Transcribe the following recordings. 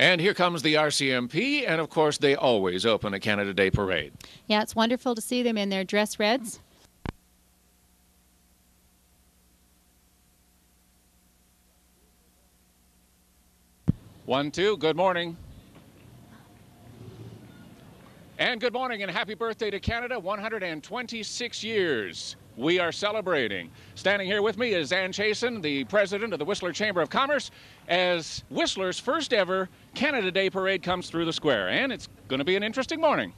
And here comes the RCMP, and of course they always open a Canada Day parade. Yeah, it's wonderful to see them in their dress reds. One, two, good morning. And good morning and happy birthday to Canada, 126 years. We are celebrating. Standing here with me is Ann Chasen, the president of the Whistler Chamber of Commerce, as Whistler's first ever Canada Day parade comes through the square. And it's going to be an interesting morning.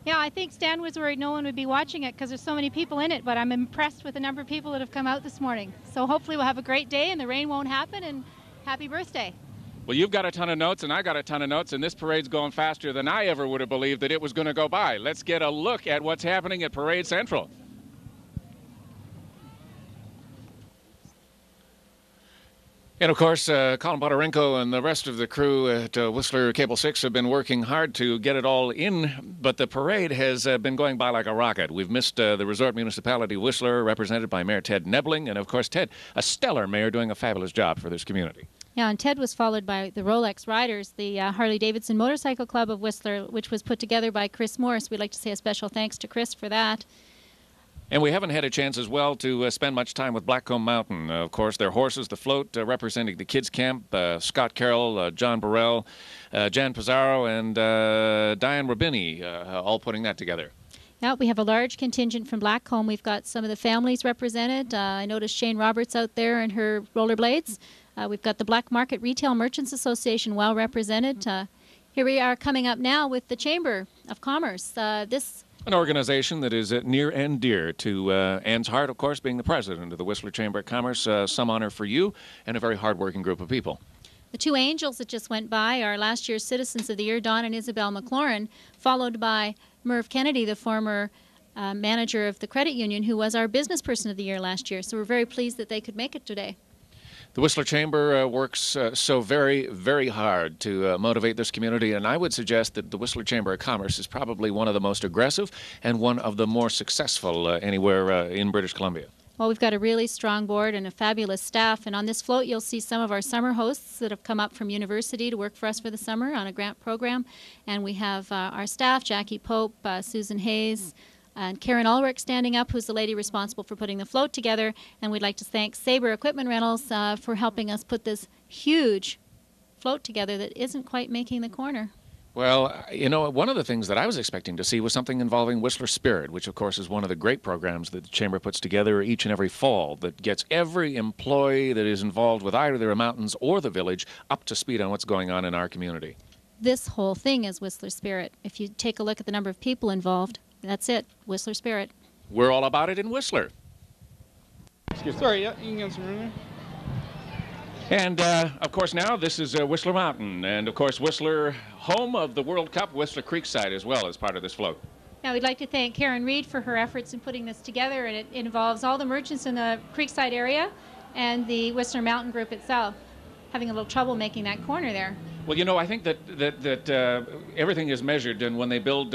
Yeah, I think Stan was worried no one would be watching it because there's so many people in it, but I'm impressed with the number of people that have come out this morning. So hopefully we'll have a great day and the rain won't happen, and happy birthday. Well, you've got a ton of notes, and I got a ton of notes, and this parade's going faster than I ever would have believed that it was going to go by. Let's get a look at what's happening at Parade Central. And, of course, Colin Botarenko and the rest of the crew at Whistler Cable 6 have been working hard to get it all in, but the parade has been going by like a rocket. We've missed the Resort Municipality Whistler, represented by Mayor Ted Nebling, and, of course, Ted, a stellar mayor doing a fabulous job for this community. Yeah, and Ted was followed by the Rolex Riders, the Harley-Davidson Motorcycle Club of Whistler, which was put together by Chris Morris. We'd like to say a special thanks to Chris for that. And we haven't had a chance as well to spend much time with Blackcomb Mountain. Of course, their horses, the float, representing the kids' camp, Scott Carroll, John Burrell, Jan Pizarro, and Diane Rabini, all putting that together. Yeah, we have a large contingent from Blackcomb. We've got some of the families represented. I noticed Shane Roberts out there in her rollerblades. We've got the Black Market Retail Merchants Association well represented. Here we are coming up now with the Chamber of Commerce. An organization that is near and dear to Ann's heart, of course, being the president of the Whistler Chamber of Commerce. Some honor for you and a very hardworking group of people. The two angels that just went by are last year's Citizens of the Year, Don and Isabel McLaurin, followed by Merv Kennedy, the former manager of the credit union, who was our Business Person of the Year last year. So we're very pleased that they could make it today. The Whistler Chamber works so very, very hard to motivate this community, and I would suggest that the Whistler Chamber of Commerce is probably one of the most aggressive and one of the more successful anywhere in British Columbia. Well, we've got a really strong board and a fabulous staff, and on this float you'll see some of our summer hosts that have come up from university to work for us for the summer on a grant program, and we have our staff, Jackie Pope, Susan Hayes, and Karen Ulrich standing up, who's the lady responsible for putting the float together. And we'd like to thank Sabre Equipment Rentals for helping us put this huge float together that isn't quite making the corner. Well, you know, one of the things that I was expecting to see was something involving Whistler Spirit, which, of course, is one of the great programs that the Chamber puts together each and every fall that gets every employee that is involved with either the mountains or the village up to speed on what's going on in our community. This whole thing is Whistler Spirit. If you take a look at the number of people involved, that's it, Whistler Spirit. We're all about it in Whistler. Sorry, yeah, you can get some room there. And, of course, now this is Whistler Mountain. And, of course, Whistler, home of the World Cup, Whistler Creekside as well as part of this float. Now we'd like to thank Karen Reed for her efforts in putting this together, and it involves all the merchants in the Creekside area and the Whistler Mountain Group itself. Having a little trouble making that corner there. Well, you know, I think that everything is measured, and when they build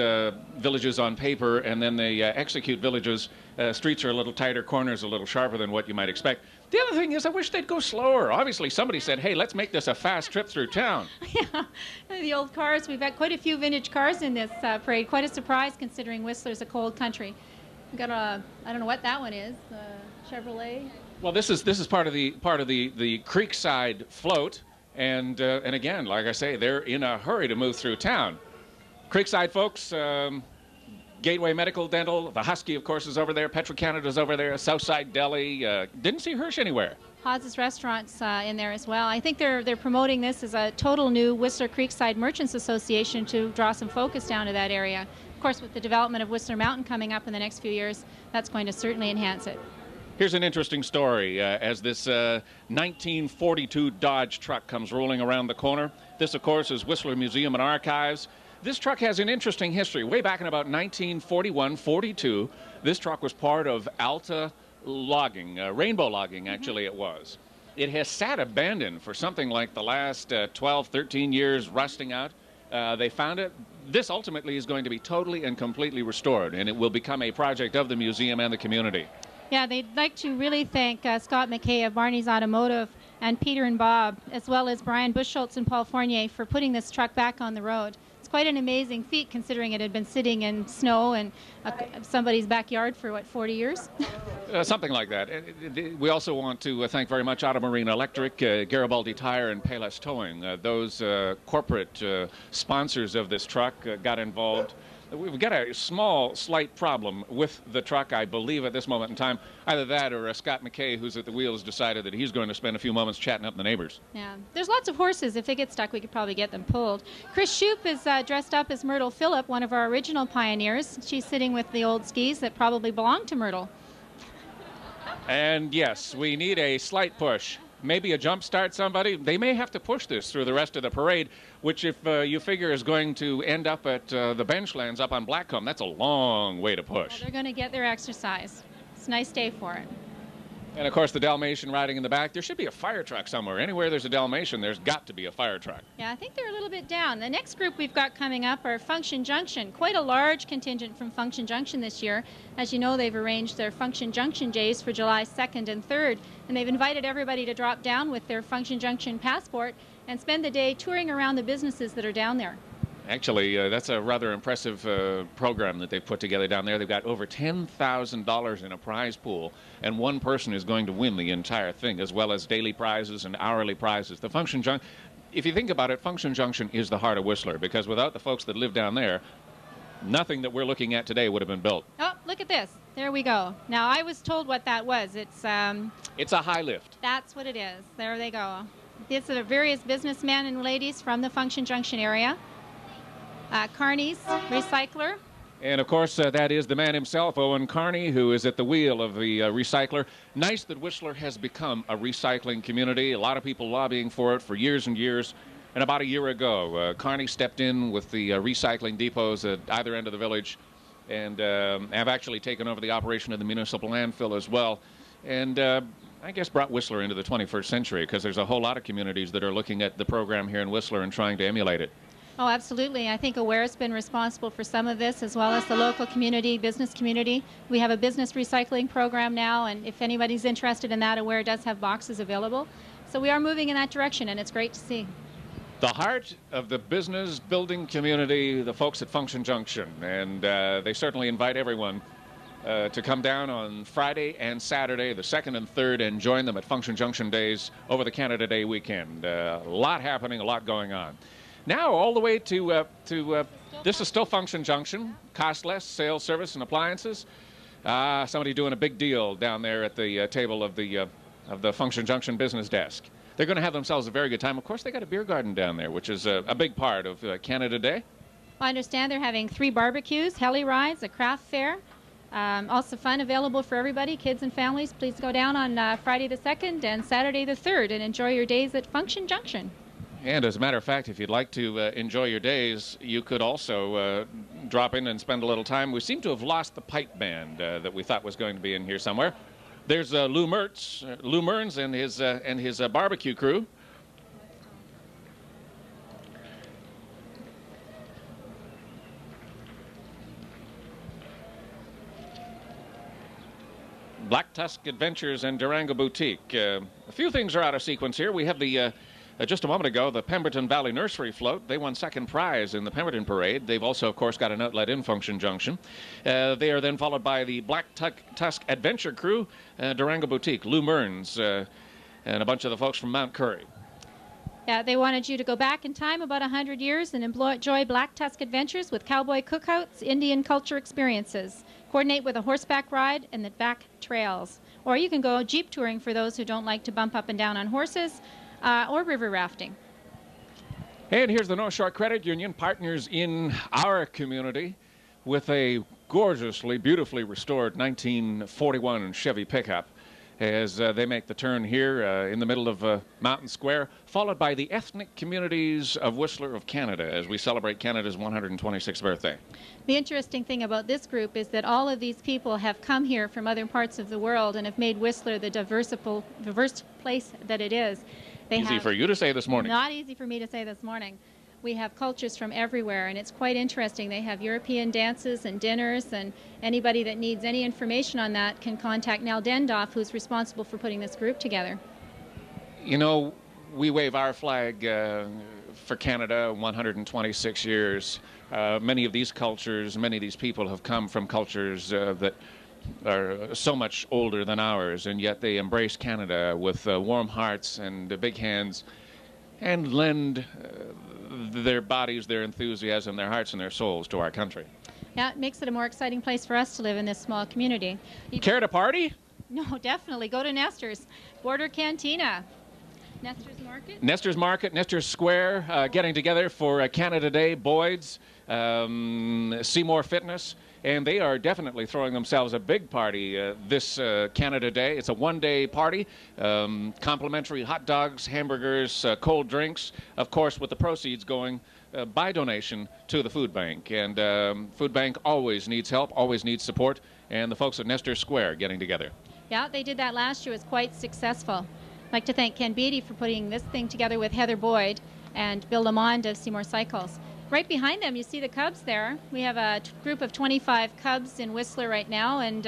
villages on paper and then they execute villages, streets are a little tighter, corners a little sharper than what you might expect. The other thing is I wish they'd go slower. Obviously, somebody said, hey, let's make this a fast trip through town. Yeah, the old cars. We've got quite a few vintage cars in this parade. Quite a surprise considering Whistler's a cold country. We've got a, I don't know what that one is, Chevrolet. Well, this is part of the Creekside float. And again, like I say, they're in a hurry to move through town. Creekside folks, Gateway Medical Dental, the Husky, of course, is over there. Petro-Canada's over there. Southside Deli. Didn't see Hirsch anywhere. Haas's Restaurants in there as well. I think they're promoting this as a total new Whistler Creekside Merchants Association to draw some focus down to that area. Of course, with the development of Whistler Mountain coming up in the next few years, that's going to certainly enhance it. Here's an interesting story as this 1942 Dodge truck comes rolling around the corner. This, of course, is Whistler Museum and Archives. This truck has an interesting history. Way back in about 1941-42, this truck was part of Alta Logging, Rainbow Logging, actually it was. It has sat abandoned for something like the last 12, 13 years, rusting out. They found it. This ultimately is going to be totally and completely restored, and it will become a project of the museum and the community. Yeah, they'd like to really thank Scott McKay of Barney's Automotive and Peter and Bob, as well as Brian Buschholtz and Paul Fournier, for putting this truck back on the road. It's quite an amazing feat considering it had been sitting in snow and somebody's backyard for, what, 40 years? Something like that. We also want to thank very much Auto Marine Electric, Garibaldi Tire, and Payless Towing. Those corporate sponsors of this truck got involved. We've got a slight problem with the truck, I believe, at this moment in time. Either that or Scott McKay, who's at the wheels, decided that he's going to spend a few moments chatting up the neighbors. Yeah, there's lots of horses. If they get stuck, we could probably get them pulled. Chris Shoup is dressed up as Myrtle Phillip, one of our original pioneers. She's sitting with the old skis that probably belonged to Myrtle. And yes, we need a slight push. Maybe a jump start somebody. They may have to push this through the rest of the parade, which if you figure is going to end up at the benchlands up on Blackcomb, that's a long way to push. Well, they're going to get their exercise. It's a nice day for it. And of course the Dalmatian riding in the back. There should be a fire truck somewhere. Anywhere there's a Dalmatian, there's got to be a fire truck. Yeah, I think they're a little bit down. The next group we've got coming up are Function Junction. Quite a large contingent from Function Junction this year. As you know, they've arranged their Function Junction days for July 2nd and 3rd, and they've invited everybody to drop down with their Function Junction passport and spend the day touring around the businesses that are down there. Actually, that's a rather impressive program that they've put together down there. They've got over $10,000 in a prize pool, and one person is going to win the entire thing, as well as daily prizes and hourly prizes. The Function Junction, if you think about it, Function Junction is the heart of Whistler, because without the folks that live down there, nothing that we're looking at today would have been built. Oh, look at this. There we go. Now, I was told what that was. It's a high lift. That's what it is. There they go. These are various businessmen and ladies from the Function Junction area. Carney's Recycler. And of course, that is the man himself, Owen Carney, who is at the wheel of the recycler. Nice that Whistler has become a recycling community. A lot of people lobbying for it for years and years. And about a year ago, Carney stepped in with the recycling depots at either end of the village and have actually taken over the operation of the municipal landfill as well. And I guess brought Whistler into the 21st century, because there's a whole lot of communities that are looking at the program here in Whistler and trying to emulate it. Oh, absolutely. I think Aware's been responsible for some of this, as well as the local community, business community. We have a business recycling program now, and if anybody's interested in that, Aware does have boxes available. So we are moving in that direction, and it's great to see. The heart of the business building community, the folks at Function Junction, and they certainly invite everyone to come down on Friday and Saturday, the 2nd and 3rd, and join them at Function Junction Days over the Canada Day weekend. A lot happening, a lot going on. Now, all the way to this is still Function Junction, cost less, sales, service, and appliances. Somebody doing a big deal down there at the table of the Function Junction business desk. They're going to have themselves a very good time. Of course, they got a beer garden down there, which is a big part of Canada Day. I understand they're having 3 barbecues, heli rides, a craft fair. Also fun available for everybody, kids and families. Please go down on Friday the 2nd and Saturday the 3rd and enjoy your days at Function Junction. And as a matter of fact, if you'd like to enjoy your days, you could also drop in and spend a little time. We seem to have lost the pipe band that we thought was going to be in here somewhere. There's Lou Mearns and his barbecue crew. Black Tusk Adventures and Durango Boutique. A few things are out of sequence here. We have the just a moment ago, the Pemberton Valley Nursery Float. They won 2nd prize in the Pemberton Parade. They've also, of course, got an outlet in Function Junction. They are then followed by the Black Tusk Adventure Crew, Durango Boutique, Lou Mearns, and a bunch of the folks from Mount Currie. Yeah, they wanted you to go back in time about 100 years and enjoy Black Tusk Adventures with cowboy cookouts, Indian culture experiences. Coordinate with a horseback ride and the back trails. Or you can go jeep touring for those who don't like to bump up and down on horses, or river rafting. And here's the North Shore Credit Union, partners in our community with a gorgeously, beautifully restored 1941 Chevy pickup as they make the turn here in the middle of Mountain Square, followed by the ethnic communities of Whistler of Canada as we celebrate Canada's 126th birthday. The interesting thing about this group is that all of these people have come here from other parts of the world and have made Whistler the diverse place that it is. Easy for you to say this morning. Not easy for me to say this morning. We have cultures from everywhere, and it's quite interesting. They have European dances and dinners, and anybody that needs any information on that can contact Nell Dendoff, who's responsible for putting this group together. You know, we wave our flag for Canada 126 years. Many of these cultures, many of these people have come from cultures that are so much older than ours, and yet they embrace Canada with warm hearts and big hands and lend their bodies, their enthusiasm, their hearts and their souls to our country. Yeah, it makes it a more exciting place for us to live in this small community. Care to party? No, definitely. Go to Nestor's. Border Cantina. Nestor's Market? Nestor's Market, Nestor's Square, getting together for Canada Day, Boyd's, Seymour Fitness, and they are definitely throwing themselves a big party this Canada Day. It's a one-day party, complimentary hot dogs, hamburgers, cold drinks, of course, with the proceeds going by donation to the food bank. And food bank always needs help, always needs support, and the folks at Nestor Square getting together. Yeah, they did that last year. It was quite successful. I'd like to thank Ken Beatty for putting this thing together with Heather Boyd and Bill Lamond of Seymour Cycles. Right behind them, you see the Cubs there. We have a group of 25 Cubs in Whistler right now, and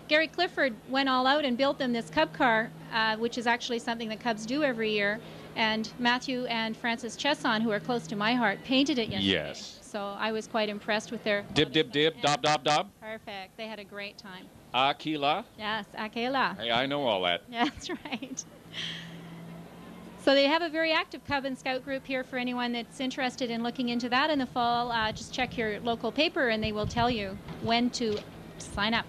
Gary Clifford went all out and built them this Cub car, which is actually something that Cubs do every year. And Matthew and Francis Chesson, who are close to my heart, painted it yesterday. Yes. So I was quite impressed with their... Dib, dib, dib, dob, dob, dob. Perfect. They had a great time. Aquila. Yes, Akela. Hey, I know all that. Yeah, that's right. So they have a very active Cub and Scout group here for anyone that's interested in looking into that in the fall. Just check your local paper and they will tell you when to sign up.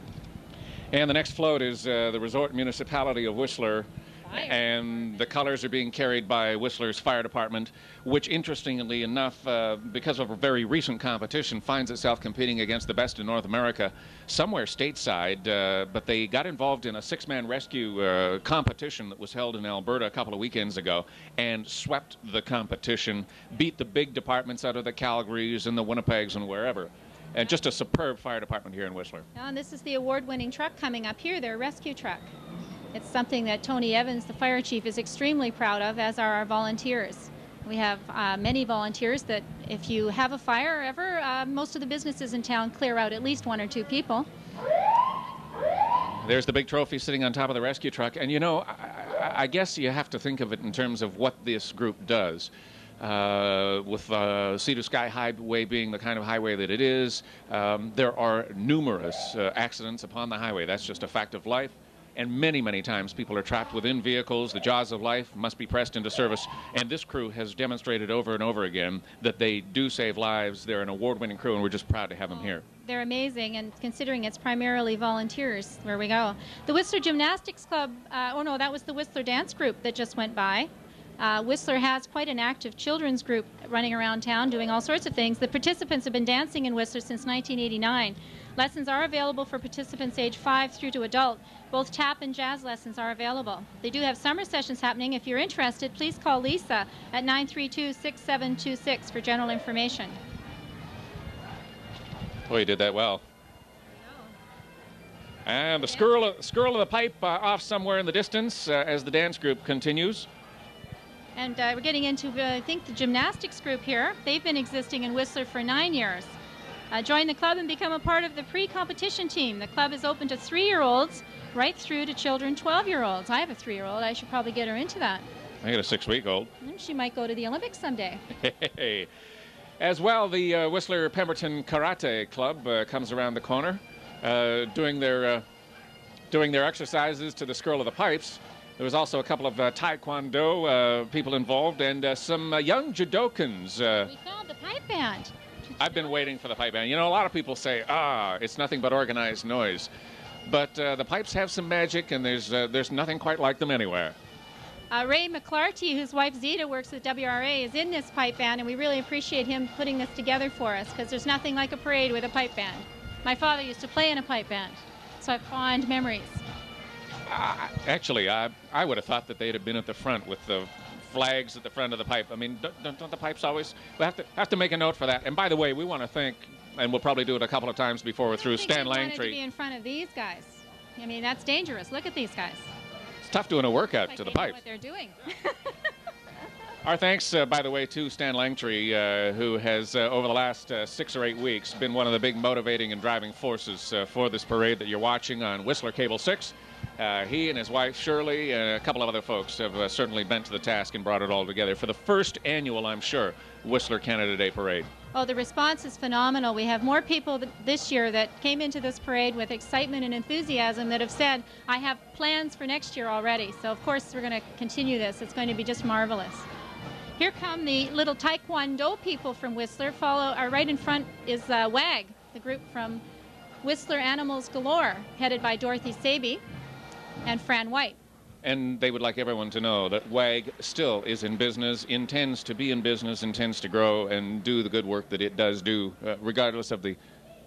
And the next float is the Resort Municipality of Whistler. And the colors are being carried by Whistler's Fire Department, which, interestingly enough, because of a very recent competition, finds itself competing against the best in North America, somewhere stateside. But they got involved in a six-man rescue competition that was held in Alberta a couple of weekends ago and swept the competition, beat the big departments out of the Calgarys and the Winnipegs and wherever. And just a superb fire department here in Whistler. And this is the award-winning truck coming up here, their rescue truck. It's something that Tony Evans, the fire chief, is extremely proud of, as are our volunteers. We have many volunteers that if you have a fire ever, most of the businesses in town clear out at least one or two people. There's the big trophy sitting on top of the rescue truck. And, you know, I guess you have to think of it in terms of what this group does. With Sea to Sky Highway being the kind of highway that it is, there are numerous accidents upon the highway. That's just a fact of life. And many, many times people are trapped within vehicles. The jaws of life must be pressed into service. And this crew has demonstrated over and over again that they do save lives. They're an award-winning crew, and we're just proud to have them here. They're amazing, and considering it's primarily volunteers, where we go. The Whistler Gymnastics Club, oh no, that was the Whistler Dance Group that just went by. Whistler has quite an active children's group running around town doing all sorts of things. The participants have been dancing in Whistler since 1989. Lessons are available for participants age 5 through to adult. Both tap and jazz lessons are available. They do have summer sessions happening. If you're interested, please call Lisa at 932-6726 for general information. Boy, you did that well. And the skirl of the pipe off somewhere in the distance as the dance group continues. And we're getting into, I think, the gymnastics group here. They've been existing in Whistler for 9 years. Join the club and become a part of the pre-competition team. The club is open to 3-year-olds right through to children 12-year-olds. I have a 3-year-old. I should probably get her into that. I got a 6-week-old. She might go to the Olympics someday. Hey. As well, the Whistler Pemberton Karate Club comes around the corner, doing their exercises to the skirl of the pipes. There was also a couple of Taekwondo people involved and some young judokans. We found the pipe band. I've been waiting for the pipe band. You know, a lot of people say, it's nothing but organized noise. But the pipes have some magic, and there's nothing quite like them anywhere. Ray McClarty, whose wife Zita works at WRA, is in this pipe band, and we really appreciate him putting this together for us, because there's nothing like a parade with a pipe band. My father used to play in a pipe band, so I have fond memories. Actually, I would have thought that they'd have been at the front with the flags at the front of the pipe. I mean, don't the pipes always? We have to make a note for that. And by the way, we want to thank, and we'll probably do it a couple of times before we're through, Stan Langtree. To be in front of these guys. I mean, that's dangerous. Look at these guys. It's tough doing a workout to the pipes. What they're doing. Our thanks, by the way, to Stan Langtree, who has, over the last 6 or 8 weeks, been one of the big motivating and driving forces for this parade that you're watching on Whistler Cable 6. He and his wife Shirley and a couple of other folks have certainly bent to the task and brought it all together for the first annual, I'm sure, Whistler Canada Day Parade. Oh, the response is phenomenal. We have more people this year that came into this parade with excitement and enthusiasm that have said, I have plans for next year already. So, of course, we're going to continue this. It's going to be just marvelous. Here come the little Taekwondo people from Whistler. Right in front is WAG, the group from Whistler Animals Galore, headed by Dorothy Saby and Fran White. And they would like everyone to know that WAG still is in business, intends to be in business, intends to grow and do the good work that it does do, regardless of the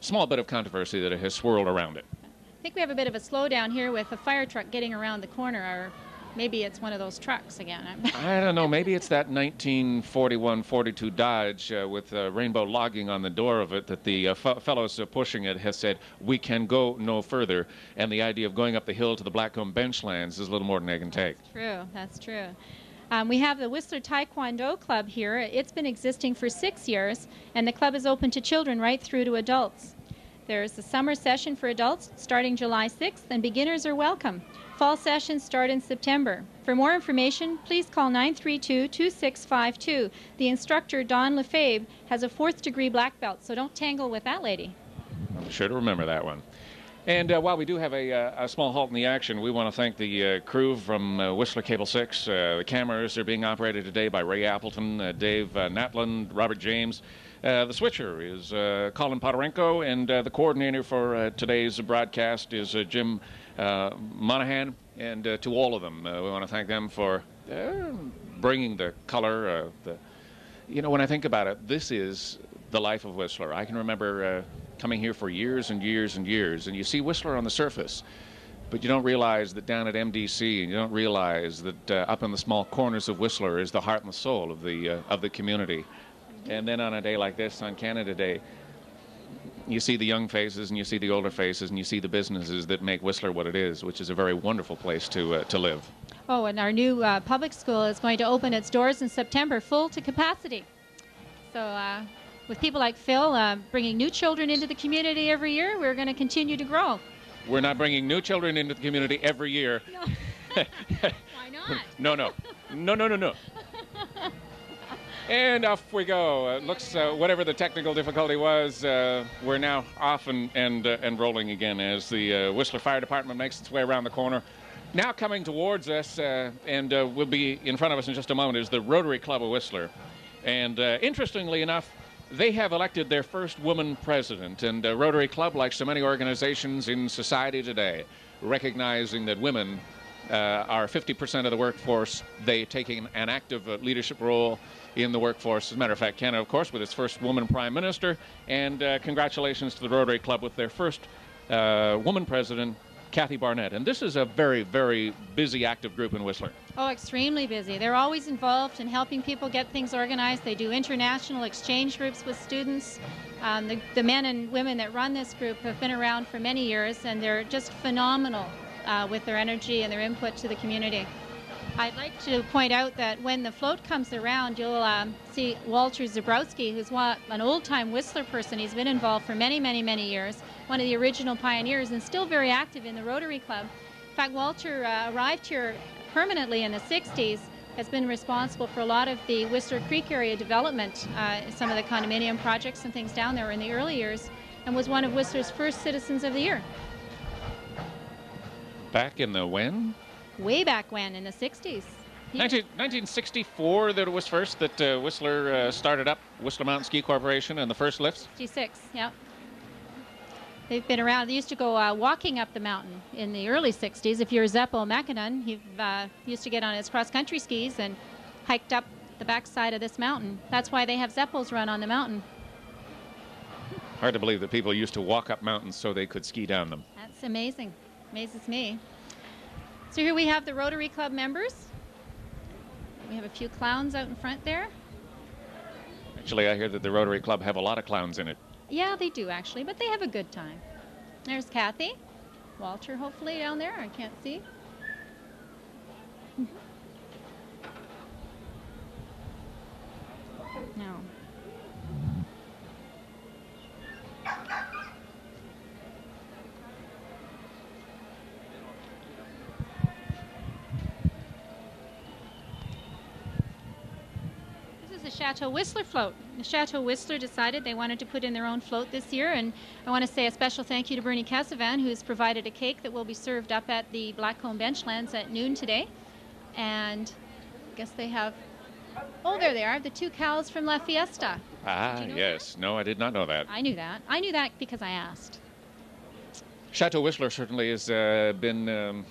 small bit of controversy that has swirled around it. I think we have a bit of a slowdown here with a fire truck getting around the corner, or maybe it's one of those trucks again. I don't know. Maybe it's that 1941-42 Dodge with rainbow logging on the door of it that the fellows pushing it has said, we can go no further. And the idea of going up the hill to the Blackcomb Benchlands is a little more than they can take. That's true. We have the Whistler Taekwondo Club here. It's been existing for 6 years, and the club is open to children right through to adults. There's a summer session for adults starting July 6th, and beginners are welcome. Fall sessions start in September. For more information, please call 932-2652. The instructor, Don Lefebvre, has a 4th degree black belt, so don't tangle with that lady. I'm sure to remember that one. And while we do have a small halt in the action, we want to thank the crew from Whistler Cable 6. The cameras are being operated today by Ray Appleton, Dave Natland, Robert James. The switcher is Colin Podorenko, and the coordinator for today's broadcast is Jim Monahan. And to all of them, we want to thank them for bringing the color. When I think about it, this is the life of Whistler. I can remember coming here for years and years and years, and you see Whistler on the surface, but you don't realize that down at MDC, and you don't realize that up in the small corners of Whistler is the heart and the soul of the community. And then on a day like this, on Canada Day, you see the young faces and you see the older faces and you see the businesses that make Whistler what it is, which is a very wonderful place to live. Oh, and our new public school is going to open its doors in September, full to capacity. So with people like Phil bringing new children into the community every year, we're going to continue to grow. We're not bringing new children into the community every year. No. Why not? No. And off we go. Looks, whatever the technical difficulty was, we're now off and rolling again as the Whistler Fire Department makes its way around the corner. Now coming towards us, and will be in front of us in just a moment, is the Rotary Club of Whistler. And interestingly enough, they have elected their first woman president. And Rotary Club, like so many organizations in society today, recognizing that women are 50% of the workforce, they taking an active leadership role in the workforce. As a matter of fact, Canada, of course, with its first woman prime minister, and congratulations to the Rotary Club with their first woman president, Kathy Barnett. And this is a very, very busy, active group in Whistler. Oh, extremely busy. They're always involved in helping people get things organized. They do international exchange groups with students. The men and women that run this group have been around for many years, and they're just phenomenal with their energy and their input to the community. I'd like to point out that when the float comes around, you'll see Walter Zabrowski, who's an old-time Whistler person. He's been involved for many, many, many years, one of the original pioneers, and still very active in the Rotary Club. In fact, Walter arrived here permanently in the 60s, has been responsible for a lot of the Whistler Creek area development, some of the condominium projects and things down there in the early years, and was one of Whistler's first Citizens of the Year. Back in the when? Way back when, in the 60s. 1964 that it was first that Whistler started up Whistler Mountain Ski Corporation and the first lifts? 66, yeah. They've been around. They used to go walking up the mountain in the early 60s. If you're Zeppo Mackinnon, he used to get on his cross-country skis and hiked up the backside of this mountain. That's why they have Zeppos run on the mountain. Hard to believe that people used to walk up mountains so they could ski down them. That's amazing. Amazes me. So here we have the Rotary Club members. We have a few clowns out in front there. Actually, I hear that the Rotary Club have a lot of clowns in it. Yeah, they do actually, but they have a good time. There's Kathy. Walter, hopefully, down there. I can't see. No. Chateau Whistler float. The Chateau Whistler decided they wanted to put in their own float this year, and I want to say a special thank you to Bernie Cassavan, who's provided a cake that will be served up at the Blackcomb Benchlands at noon today. And I guess they have, oh, there they are, the two cows from La Fiesta. Ah, you know yes. No, I did not know that. I knew that. I knew that because I asked. Chateau Whistler certainly has been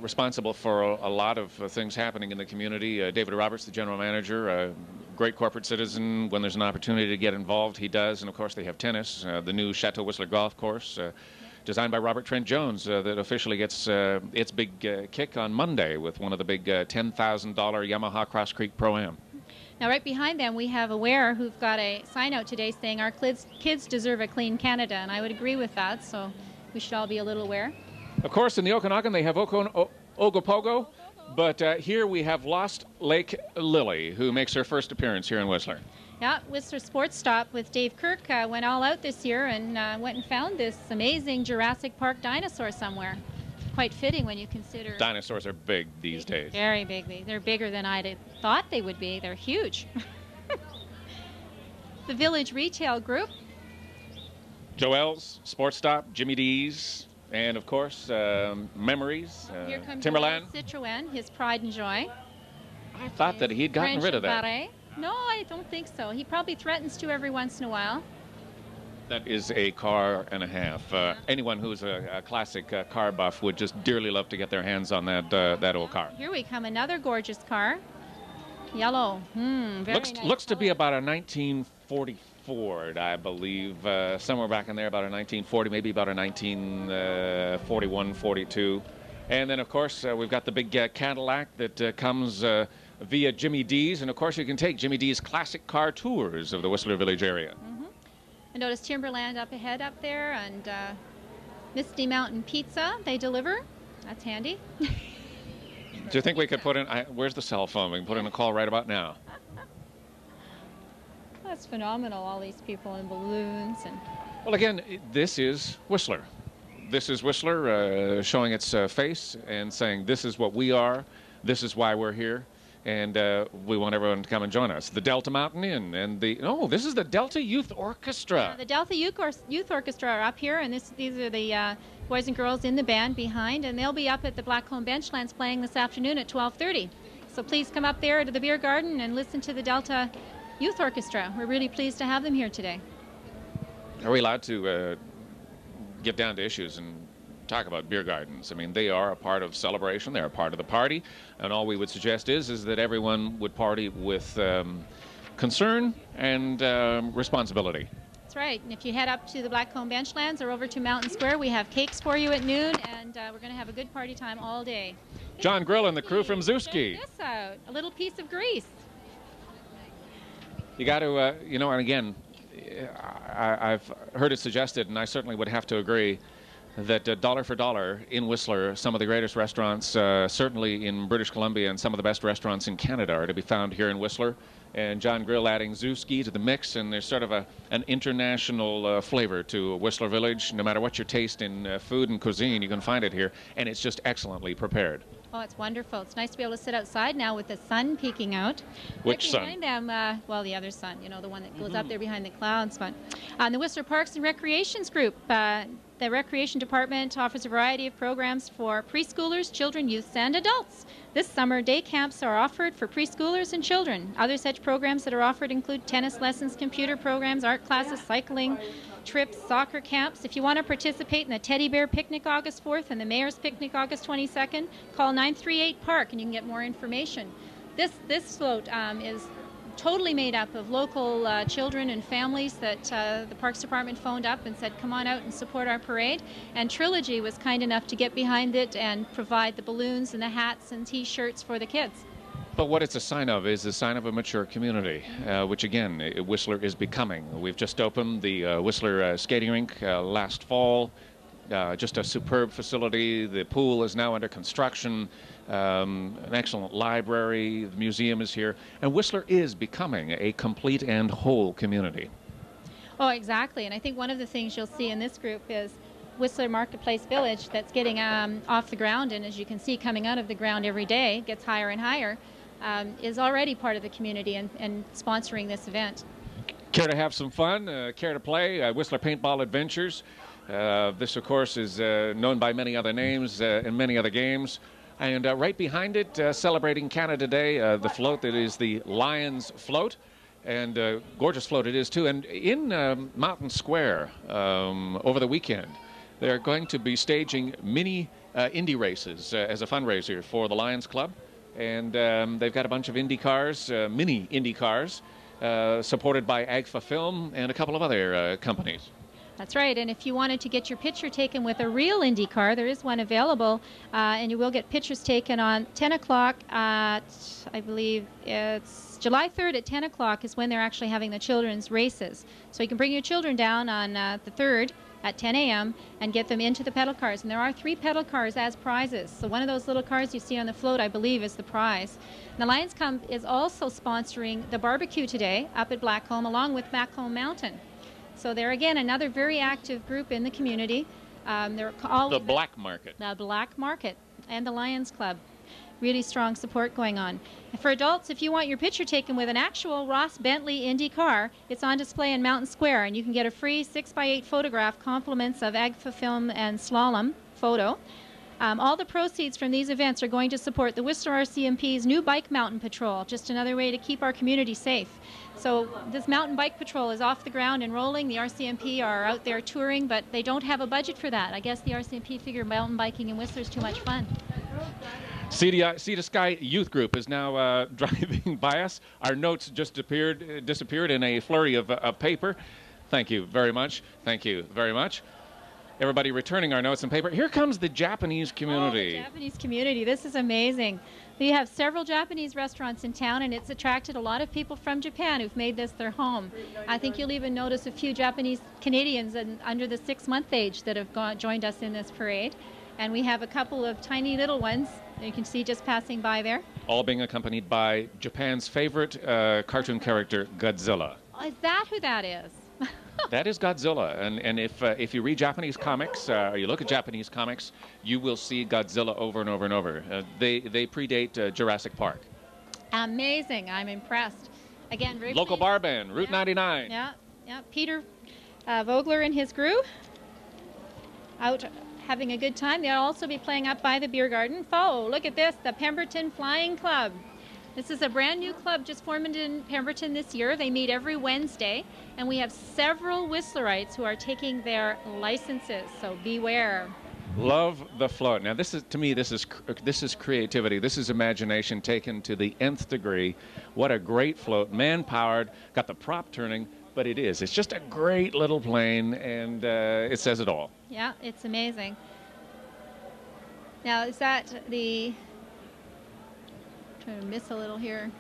responsible for a lot of things happening in the community. David Roberts, the general manager, a great corporate citizen. When there's an opportunity to get involved, he does. And of course, they have tennis, the new Chateau Whistler golf course, designed by Robert Trent Jones, that officially gets its big kick on Monday with one of the big $10,000 Yamaha Cross Creek Pro-Am. Now, right behind them, we have Aware, who've got a sign out today saying our kids deserve a clean Canada, and I would agree with that. So we should all be a little aware. Of course, in the Okanagan, they have Ogopogo, but here we have Lost Lake Lily, who makes her first appearance here in Whistler. Yeah, Whistler Sports Stop with Dave Kirk went all out this year and went and found this amazing Jurassic Park dinosaur somewhere. Quite fitting when you consider... Dinosaurs are big these days. Very big. They're bigger than I thought they would be. They're huge. The Village Retail Group. Joel's, Sports Stop, Jimmy D's, and of course, Memories, Here comes Timberland. Citroën, his pride and joy. I thought that he'd gotten rid of that. Barret. No, I don't think so. He probably threatens to every once in a while. That is a car and a half. Anyone who's a classic car buff would just dearly love to get their hands on that old car. Here we come, another gorgeous car. Yellow. Very nice looks to be color. about a 1940 Ford, I believe, somewhere back in there, about a 1940, maybe about a 1941, 42. And then, of course, we've got the big Cadillac that comes via Jimmy D's. And, of course, you can take Jimmy D's classic car tours of the Whistler Village area. I noticed Timberland up ahead up there, and Misty Mountain Pizza, they deliver. That's handy. Do you think we could put in, where's the cell phone? We can put in a call right about now. That's phenomenal, all these people in balloons. Well, again, this is Whistler. This is Whistler showing its face and saying, this is what we are, this is why we're here, and we want everyone to come and join us. The Delta Mountain Inn and this is the Delta Youth Orchestra. The Delta Youth Orchestra are up here, and these are the boys and girls in the band behind, and they'll be up at the Blackcomb Benchlands playing this afternoon at 12:30. So please come up there to the beer garden and listen to the Delta Youth Orchestra. We're really pleased to have them here today. Are we allowed to get down to issues and talk about beer gardens? I mean, they are a part of celebration. They're a part of the party. And all we would suggest is that everyone would party with concern and responsibility. That's right. And if you head up to the Blackcomb Benchlands or over to Mountain Square, we have cakes for you at noon, and we're going to have a good party time all day. John Grill and the crew from Zewski. Check this out. A little piece of grease. You got to, and again, I've heard it suggested, and I certainly would have to agree, that dollar for dollar in Whistler, some of the greatest restaurants, certainly in British Columbia, and some of the best restaurants in Canada are to be found here in Whistler. And John Grill adding Zewski to the mix, and there's sort of an international flavor to Whistler Village. No matter what your taste in food and cuisine, you can find it here, and it's just excellently prepared. Oh, it's wonderful. It's nice to be able to sit outside now with the sun peeking out. Which sun? Behind them, well, the other sun, the one that goes up there behind the clouds. But the Whistler Parks and Recreations Group, the Recreation Department offers a variety of programs for preschoolers, children, youths, and adults. This summer, day camps are offered for preschoolers and children. Other such programs that are offered include tennis lessons, computer programs, art classes, cycling, trips, soccer camps. If you want to participate in the Teddy Bear Picnic August 4th and the Mayor's Picnic August 22nd, call 938-PARK and you can get more information. This float is totally made up of local children and families that the Parks Department phoned up and said, come on out and support our parade. And Trilogy was kind enough to get behind it and provide the balloons and the hats and T-shirts for the kids. But what it's a sign of is a sign of a mature community, which again, Whistler is becoming. We've just opened the Whistler skating rink last fall. Just a superb facility. The pool is now under construction. An excellent library. The museum is here. And Whistler is becoming a complete and whole community. Oh, exactly. And I think one of the things you'll see in this group is Whistler Marketplace Village that's getting off the ground. And as you can see, coming out of the ground every day, gets higher and higher. is already part of the community and sponsoring this event. Care to have some fun? Care to play? Whistler Paintball Adventures. This, of course, is known by many other names in many other games. And right behind it, celebrating Canada Day, the float that is the Lions float. And gorgeous float it is, too. And in Mountain Square over the weekend, they're going to be staging mini Indy races as a fundraiser for the Lions Club. And they've got a bunch of Indy cars, mini Indy cars, supported by Agfa Film and a couple of other companies. That's right, and if you wanted to get your picture taken with a real Indy car, there is one available, and you will get pictures taken on 10 o'clock at, I believe it's July 3rd at 10 o'clock is when they're actually having the children's races. So you can bring your children down on the 3rd at 10 a.m. and get them into the pedal cars. And there are 3 pedal cars as prizes. So one of those little cars you see on the float, I believe, is the prize. And the Lions Club is also sponsoring the barbecue today up at Blackcomb, along with Blackcomb Mountain. So they're, again, another very active group in the community. They're all the Black Market. The Black Market and the Lions Club. Really strong support going on. And for adults, if you want your picture taken with an actual Ross Bentley Indy car, it's on display in Mountain Square, and you can get a free 6x8 photograph, compliments of Agfa Film and Slalom photo. All the proceeds from these events are going to support the Whistler RCMP's new Bike Mountain Patrol, just another way to keep our community safe. So this mountain bike patrol is off the ground and rolling. The RCMP are out there touring, but they don't have a budget for that. I guess the RCMP figure mountain biking in Whistler is too much fun. Sea to Sky Youth Group is now driving by us. Our notes just disappeared in a flurry of paper. Thank you very much. Thank you very much. Everybody returning our notes and paper. Here comes the Japanese community. Oh, the Japanese community. This is amazing. We have several Japanese restaurants in town, and it's attracted a lot of people from Japan who've made this their home. I think you'll even notice a few Japanese Canadians under the 6-month age that have joined us in this parade. And we have a couple of tiny little ones that you can see just passing by there. All being accompanied by Japan's favorite cartoon character, Godzilla. Oh, is that who that is? That is Godzilla, and if you read Japanese comics, or you look at Japanese comics, you will see Godzilla over and over and over. They predate Jurassic Park. Amazing! I'm impressed. Again, very local pleased. bar band, Route 99. Yeah. Peter Vogler and his crew out having a good time. They'll also be playing up by the beer garden. Oh, look at this! The Pemberton Flying Club. This is a brand new club just formed in Pemberton this year. They meet every Wednesday, and we have several Whistlerites who are taking their licenses, so beware. Love the float. Now, this is, to me, this is creativity. This is imagination taken to the nth degree. What a great float, man-powered, got the prop turning, but it's just a great little plane, and it says it all. Yeah, it's amazing. Now, is that the... Trying to miss a little here.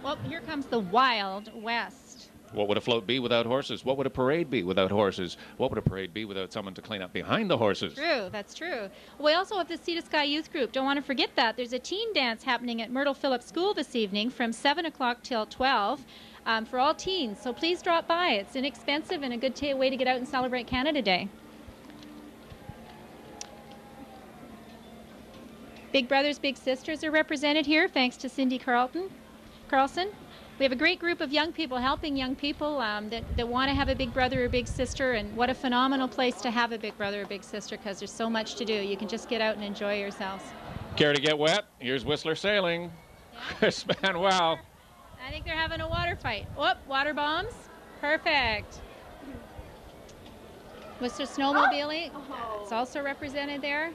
Well, here comes the Wild West. What would a float be without horses? What would a parade be without horses? What would a parade be without someone to clean up behind the horses? True, that's true. We also have the Sea to Sky Youth Group. Don't want to forget that. There's a teen dance happening at Myrtle Phillips School this evening from 7 o'clock till 12 for all teens. So please drop by. It's inexpensive and a good way to get out and celebrate Canada Day. Big Brothers Big Sisters are represented here, thanks to Cindy Carlson. We have a great group of young people helping young people that want to have a big brother or big sister, and what a phenomenal place to have a big brother or big sister, because there's so much to do. You can just get out and enjoy yourselves. Care to get wet? Here's Whistler Sailing. Yeah. Chris Manuel. I think they're having a water fight. Whoop, water bombs. Perfect. Whistler Snowmobiling, it's also represented there.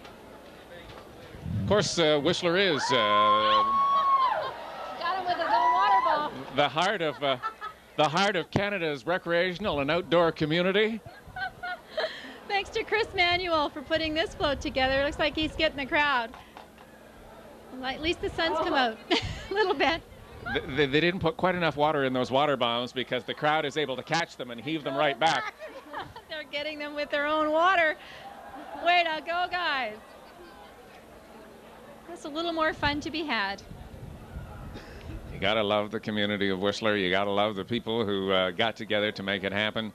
Of course, Whistler is Got him with his own water ball. the heart of Canada's recreational and outdoor community. Thanks to Chris Manuel for putting this float together. Looks like he's getting the crowd. Well, at least the sun's come out a little bit. They didn't put quite enough water in those water bombs because the crowd is able to catch them and heave them right back. They're getting them with their own water. Way to go, guys. That's a little more fun to be had. You gotta love the community of Whistler. You gotta love the people who got together to make it happen.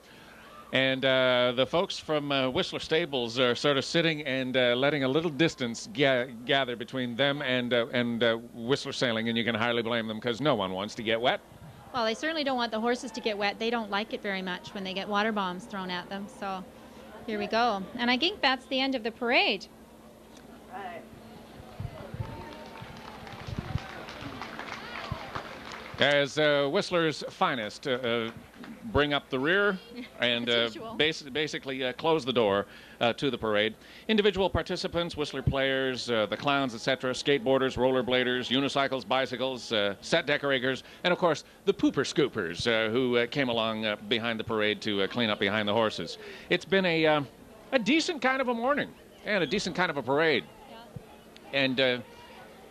And the folks from Whistler Stables are sort of sitting and letting a little distance gather between them and Whistler Sailing, and you can hardly blame them because no one wants to get wet. Well, they certainly don't want the horses to get wet. They don't like it very much when they get water bombs thrown at them. So here we go. And I think that's the end of the parade. As Whistler's finest bring up the rear and basically close the door to the parade. Individual participants, Whistler players, the clowns, etc., skateboarders, rollerbladers, unicycles, bicycles, set decorators, and of course the pooper scoopers who came along behind the parade to clean up behind the horses. It's been a decent kind of a morning and a decent kind of a parade. And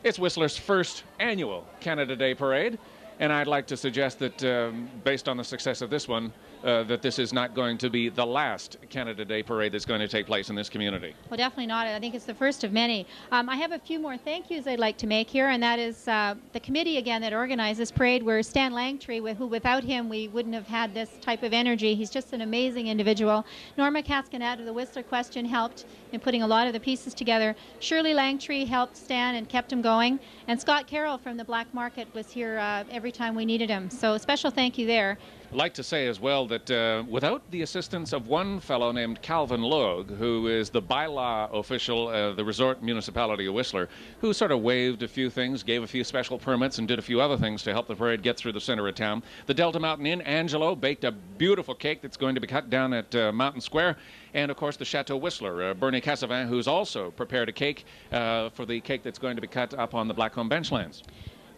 it's Whistler's first annual Canada Day Parade. And I'd like to suggest that, based on the success of this one, that this is not going to be the last Canada Day Parade that's going to take place in this community. Well, definitely not. I think it's the first of many. I have a few more thank yous I'd like to make here, and that is the committee, again, that organized this parade, where Stan Langtree, who without him we wouldn't have had this type of energy. He's just an amazing individual. Norma Cascanet of the Whistler Question helped in putting a lot of the pieces together. Shirley Langtree helped Stan and kept him going. And Scott Carroll from the Black Market was here every time we needed him. So a special thank you there. I'd like to say as well that without the assistance of one fellow named Calvin Logue, who is the bylaw official of the resort municipality of Whistler, who sort of waived a few things, gave a few special permits, and did a few other things to help the parade get through the center of town. The Delta Mountain Inn, Angelo, baked a beautiful cake that's going to be cut down at Mountain Square. And, of course, the Chateau Whistler, Bernie Cassavin, who's also prepared a cake for the cake that's going to be cut up on the Blackcomb Benchlands.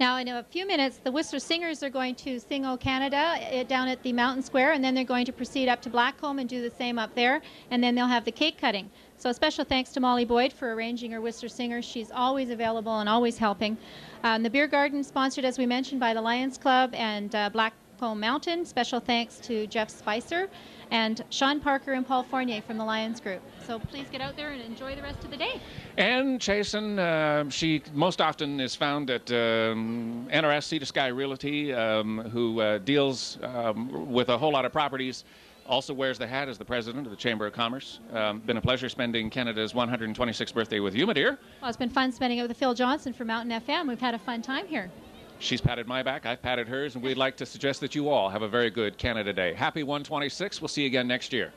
Now, in a few minutes, the Whistler Singers are going to sing O Canada down at the Mountain Square, and then they're going to proceed up to Blackcomb and do the same up there, and then they'll have the cake cutting. So a special thanks to Molly Boyd for arranging her Whistler Singers. She's always available and always helping. The beer garden, sponsored, as we mentioned, by the Lions Club and Blackcomb Mountain. Special thanks to Jeff Spicer and Sean Parker and Paul Fournier from the Lions Group. So please get out there and enjoy the rest of the day. And Chasen, she most often is found at NRS Sea to Sky Realty, who deals with a whole lot of properties. Also wears the hat as the president of the Chamber of Commerce. Been a pleasure spending Canada's 126th birthday with you, my dear. Well, it's been fun spending it with Phil Johnson from Mountain FM. We've had a fun time here. She's patted my back, I've patted hers, and we'd like to suggest that you all have a very good Canada Day. Happy 126. We'll see you again next year.